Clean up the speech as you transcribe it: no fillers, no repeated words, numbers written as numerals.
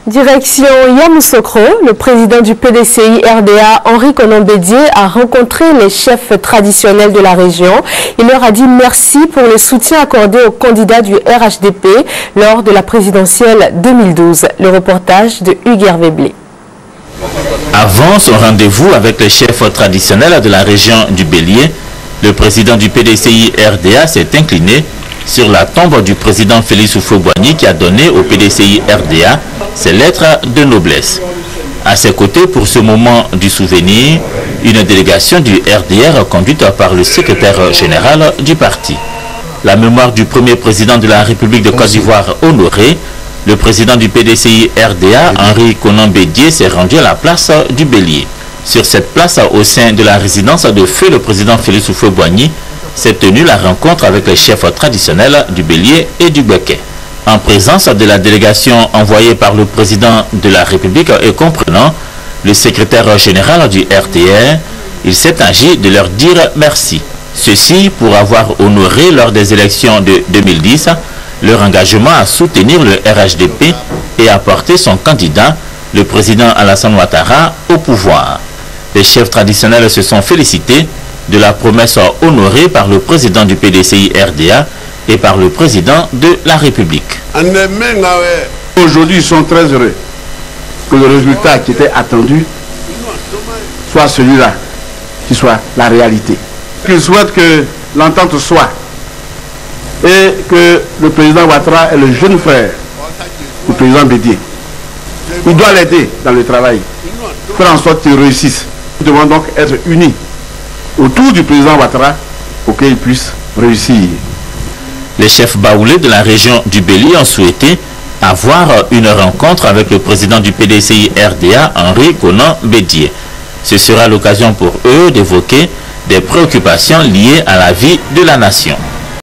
Direction Yamoussoukro, le président du PDCI RDA, Henri Konan Bédié, a rencontré les chefs traditionnels de la région. Il leur a dit merci pour le soutien accordé aux candidats du RHDP lors de la présidentielle 2012. Le reportage de Hugues Hervé-Blé. Avant son rendez-vous avec les chefs traditionnels de la région du Bélier, le président du PDCI RDA s'est incliné sur la tombe du président Félix Houphouët-Boigny qui a donné au PDCI RDA ses lettres de noblesse. À ses côtés, pour ce moment du souvenir, une délégation du RDR conduite par le secrétaire général du parti. La mémoire du premier président de la République de Côte d'Ivoire honoré, le président du PDCI RDA, Henri Konan Bédié, s'est rendu à la place du Bélier. Sur cette place, au sein de la résidence de feu, le président Félix Houphouët-Boigny s'est tenu la rencontre avec les chefs traditionnels du Bélier et du Béquet. En présence de la délégation envoyée par le président de la République et comprenant le secrétaire général du RDR, il s'est agi de leur dire merci. Ceci pour avoir honoré lors des élections de 2010 leur engagement à soutenir le RHDP et à porter son candidat, le président Alassane Ouattara, au pouvoir. Les chefs traditionnels se sont félicités de la promesse honorée par le président du PDCI RDA et par le président de la République. Aujourd'hui, ils sont très heureux que le résultat qui était attendu soit celui-là, qui soit la réalité. Ils souhaitent que l'entente soit et que le président Ouattara est le jeune frère du président Bédié. Il doit l'aider dans le travail, faire en sorte qu'il réussisse. Nous devons donc être unis autour du président Ouattara pour qu'il puisse réussir. Les chefs baoulés de la région du Bélier ont souhaité avoir une rencontre avec le président du PDCI RDA, Henri Konan Bédié. Ce sera l'occasion pour eux d'évoquer des préoccupations liées à la vie de la nation.